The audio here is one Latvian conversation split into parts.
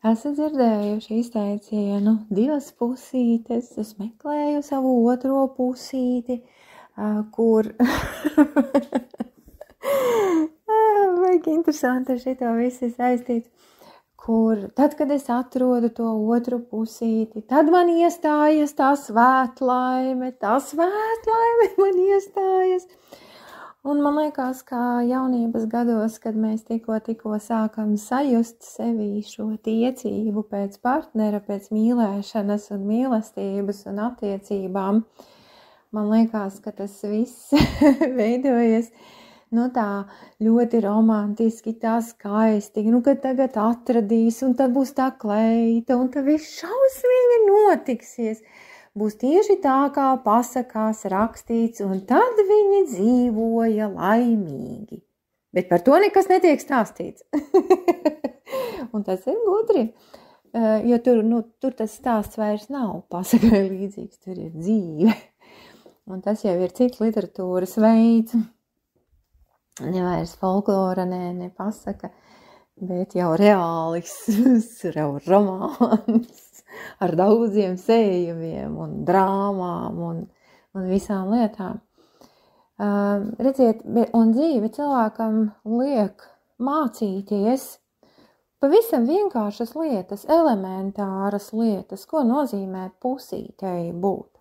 Esat dzirdējuši izteicienu divas pusītes, es meklēju savu otro pusīti, kur... Vajag interesanti ar šito visi saistīts. Kur tad, kad es atrodu to otru pusīti, tad man iestājas tā svētlaime man iestājas. Un man liekas, ka jaunības gados, kad mēs tikko sākam sajust sevī šo tiecību pēc partnera, pēc mīlēšanas un mīlestības un attiecībām, man liekas, ka tas viss veidojas tā ļoti romantiski, tā skaisti, kad tagad atradīs, un tad būs tā kleita, un tad viss šausmīgi notiksies. Būs tieši tā, kā pasakās rakstīts, un tad viņi dzīvoja laimīgi. Bet par to nekas netiek stāstīts. Un tas ir gudri, jo tur tas stāsts vairs nav pasakai līdzīgs, tur ir dzīve. Un tas jau ir cits literatūras veids. Ne vairs folklora, ne pasaka, bet jau reālisms, jau romāns ar daudziem sējumiem un drāmām un visām lietām. Redziet, un dzīve cilvēkam liek mācīties pavisam vienkāršas lietas, elementāras lietas, ko nozīmē pusītei būt.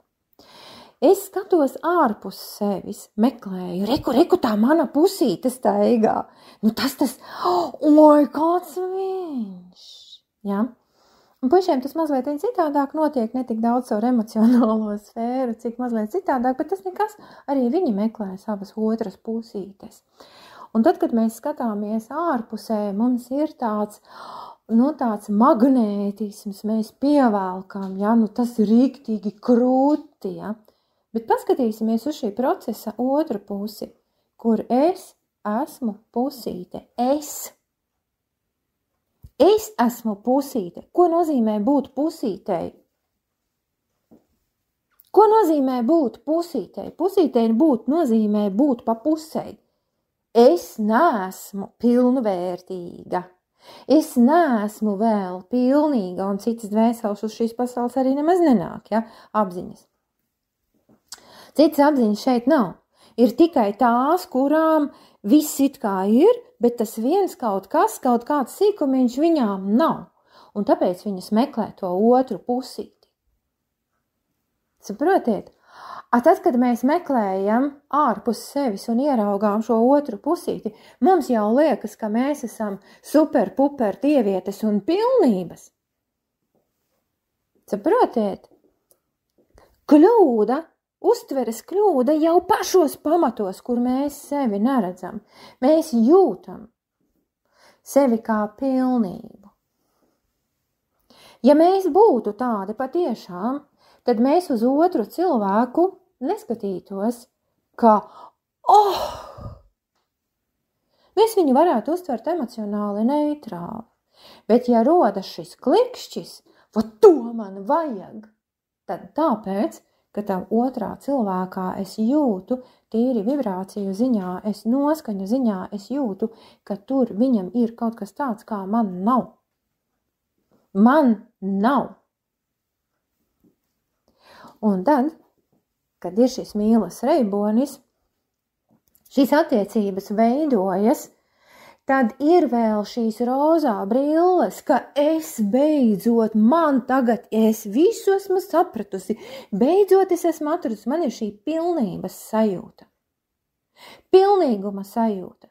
Es skatos ārpus sevis, meklēju, reku, tā mana pusīte staigā. Tas, oi, kāds viņš! Ja? Un puišiem tas mazliet citādāk notiek, ne tik daudz savu emocionālo sfēru, cik mazliet citādāk, bet tas nekas, arī viņi meklē savas otras pusītes. Un tad, kad mēs skatāmies ārpusē, mums ir tāds magnētisms, mēs pievelkam, ja? Tas ir rīktīgi krūti, ja? Bet paskatīsimies uz šī procesa otru pusi, kur es esmu pusīte. Es esmu pusīte. Ko nozīmē būt pusītei? Ko nozīmē būt pusītei? Pusītei nozīmē būt pa pusei. Es neesmu pilnvērtīga. Es neesmu vēl pilnīga, un citas dvēseles uz šīs pasaules arī nemaz nenāk, ja? Apziņas. Citas apziņas šeit nav. Ir tikai tās, kurām viss it kā ir, bet tas viens kaut kāds sīkumiņš viņām nav. Un tāpēc viņas meklē to otru pusīti. Saprotiet? Tad, kad mēs meklējam ārpus sevis un ieraugām šo otru pusīti, mums jau liekas, ka mēs esam super, puper dievietes un pilnības. Saprotiet? Uztveres kļūda jau pašos pamatos, kur mēs sevi neredzam. Mēs jūtam sevi kā pilnību. Ja mēs būtu tādi patiešām, tad mēs uz otru cilvēku neskatītos, ka, mēs viņu varētu uztvert emocionāli neitrāli. Bet ja rodas šis klikšķis, to man vajag, tad tāpēc, ka tam otrā cilvēkā es jūtu, tīri vibrāciju ziņā, es noskaņu ziņā, es jūtu, ka tur viņam ir kaut kas tāds, kā man nav. Man nav. Un tad, kad ir šis mīlas reibonis, šīs attiecības veidojas, tad ir vēl šīs rozā brilles, ka es beidzot, man tagad, es visu esmu sapratusi, beidzot es esmu atradusi, man ir šī pilnības sajūta. Pilnīguma sajūta.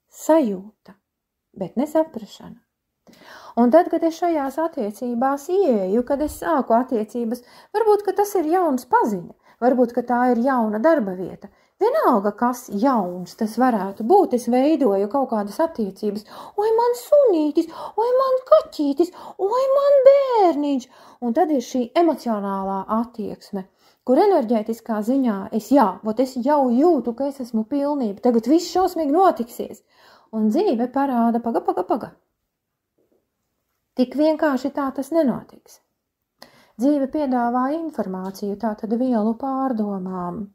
Sajūta, bet ne saprašana. Un tad, kad es šajās attiecībās ieeju, kad es sāku attiecības, varbūt, ka tas ir jauns paziņa, varbūt, ka tā ir jauna darba vieta. Vienalga, kas jauns tas varētu būt, es veidoju kaut kādas attiecības. Oi, man sunītis, oi, man kaķītis, oi, man bērniņš. Un tad ir šī emocionālā attieksme, kur enerģētiskā ziņā es jau jūtu, ka es esmu pilnība. Tagad viss šausmīgi notiksies. Un dzīve parāda, paga. Tik vienkārši tā tas nenotiks. Dzīve piedāvā informāciju, tātad vielu pārdomām.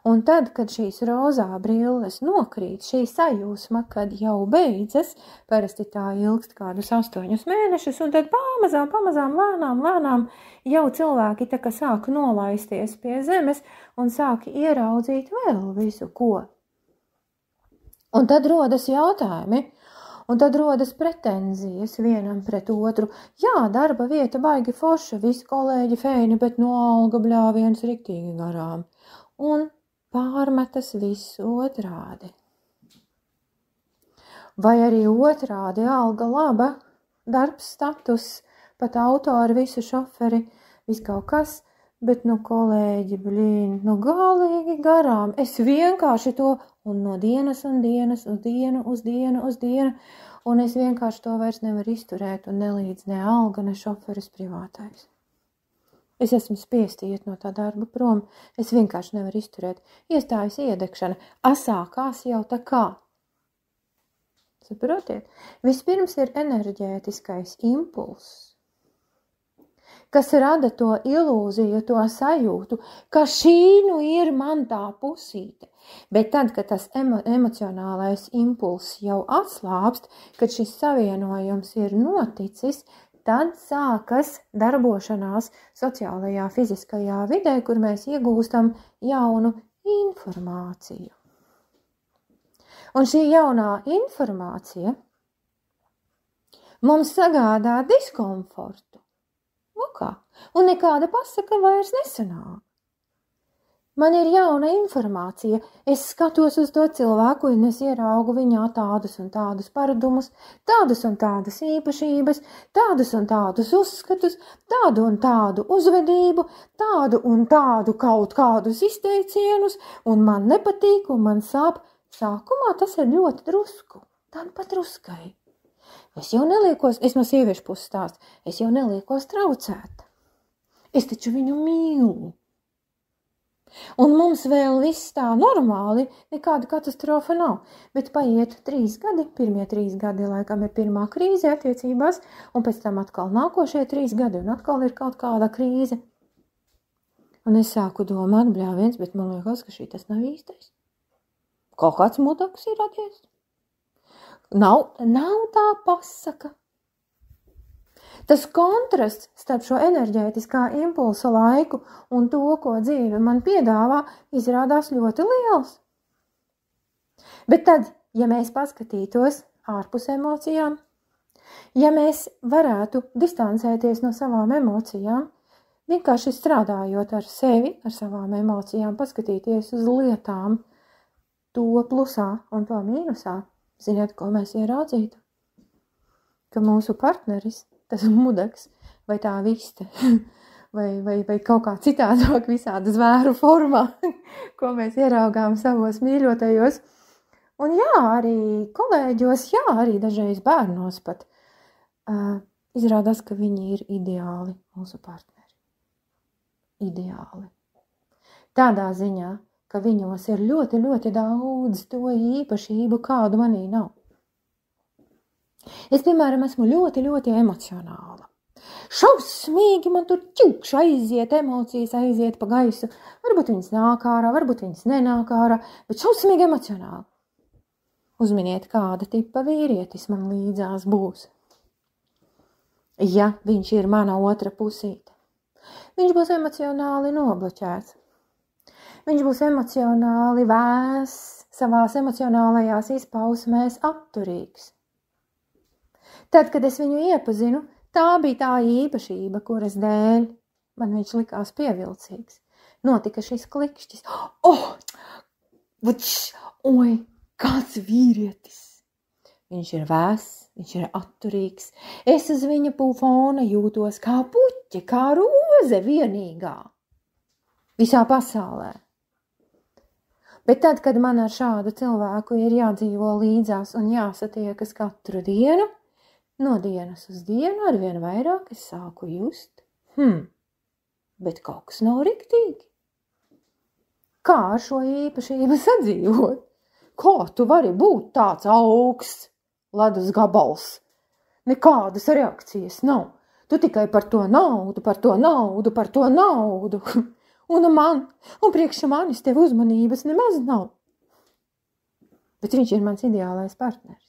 Un tad, kad šīs rozā brilles nokrīt, šī sajūsma, kad jau beidzas, parasti tā ilgst kādus 8 mēnešus, un tad pamazām, lēnām jau cilvēki tā kā sāk nolaisties pie zemes un sāk ieraudzīt vēl visu ko. Un tad rodas jautājumi, un tad rodas pretenzijas vienam pret otru. Jā, darba vieta baigi forša, visi kolēģi feini, bet no alga bļāviens riktīgi garām. Un pārmetas visu otrādi. Vai arī otrādi alga laba, darbs, status, pat auto ar visu šoferi, viss kaut kas, bet kolēģi, galīgi garām. Es vienkārši to, un no dienas uz dienu, un es vienkārši to vairs nevaru izturēt, un nelīdz ne alga, ne šoferis privātais. Es esmu spiesti iet no tā darba prom, es vienkārši nevaru izturēt. Iestājas iedegšana, asākās jau tā kā. Saprotiet? Vispirms ir enerģētiskais impulss, kas rada to ilūziju, to sajūtu, ka šī ir man tā pusīte. Bet tad, kad tas emocionālais impulss jau atslāpst, kad šis savienojums ir noticis, tad sākas darbošanās sociālajā, fiziskajā vidē, kur mēs iegūstam jaunu informāciju. Un šī jaunā informācija mums sagādā diskomfortu. Un nekāda pasaka vairs nesanāk. Man ir jauna informācija, es skatos uz to cilvēku un es ieraugu viņā tādus un tādus paradumus, tādas un tādas īpašības, tādus un tādus uzskatus, tādu un tādu uzvedību, tādu un tādu kaut kādus izteicienus, un man nepatīk un man sāp. Sākumā tas ir ļoti drusku, tāda pat druskai. Es jau neliekos, es no sieviešu puses stāstu, es jau neliekos traucēta. Es taču viņu mīlu. Un mums vēl viss tā normāli, nekāda katastrofa nav. Bet paiet 3 gadi, pirmie 3 gadi laikam ir pirmā krīze attiecībās, un pēc tam atkal nākošie 3 gadi, un atkal ir kaut kāda krīze. Un es sāku domāt, bļāviens, bet man liekas, ka šī tas nav īstais. Kaut kāds mudaks ir radies. Nav tā pasaka. Tas kontrasts starp šo enerģētiskā impulsa laiku un to, ko dzīve man piedāvā, izrādās ļoti liels. Bet tad, ja mēs paskatītos ārpus emocijām, ja mēs varētu distancēties no savām emocijām, vienkārši strādājot ar sevi, ar savām emocijām, paskatīties uz lietām, to plusā un to mīnusā, ziniet, ko mēs ieraudzītu? Ka mūsu partneris, tas mudaks, vai tā viste, vai kaut kā citādāk visāda zvēru formā, ko mēs ieraugām savos mīļotajos. Un jā, arī kolēģos, jā, arī dažreiz bērnos pat izrādās, ka viņi ir ideāli mūsu partneri. Ideāli. Tādā ziņā, ka viņos ir ļoti, ļoti daudz to īpašību, kādu manī nav. Es, piemēram, esmu ļoti, ļoti emocionāla. Šausmīgi man tur ķukš aiziet, emocijas aiziet pa gaisu. Varbūt viņas nāk ārā, varbūt viņas nenāk ārā, bet šausmīgi emocionāli. Uzminiet, kāda tipa vīrietis man līdzās būs. Ja viņš ir mana otra pusīte, viņš būs emocionāli nobloķēts. Viņš būs emocionāli vēss, savās emocionālajās izpausmēs atturīgs. Tad, kad es viņu iepazinu, tā bija tā īpašība, kuras dēļ man viņš likās pievilcīgs. Notika šis klikšķis. Oi, kāds vīrietis! Viņš ir vēss, viņš ir atturīgs. Es uz viņa fona jūtos kā puķe, kā roze vienīgā. Visā pasaulē. Bet tad, kad man ar šādu cilvēku ir jādzīvo līdzās un jāsatiekas katru dienu, no dienas uz dienu arvien vairāk es sāku just, bet kaut kas nav riktīgi. Kā ar šo īpašību sadzīvot? Kā tu vari būt tāds augsts ledus gabals? Nekādas reakcijas nav. Tu tikai par to naudu, par to naudu, par to naudu. un priekš manis tev uzmanības nemaz nav. Bet viņš ir mans ideālais partners.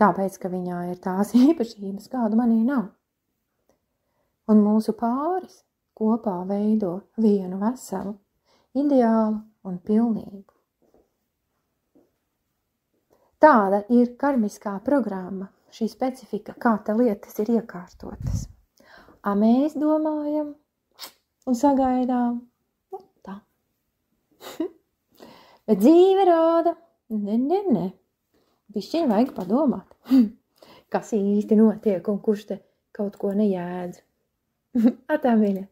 Tāpēc, ka viņā ir tās īpašības, kādu manī nav. Un mūsu pāris kopā veido vienu veselu, ideālu un pilnību. Tāda ir karmiskā programma, šī specifika, kā te lietas ir iekārtotas. A mēs domājam un sagaidām, tā. Bet dzīve rāda, ne. Bišķiņ vajag padomāt, kas īsti notiek un kurš te kaut ko nejēdz. Atā, mīļa.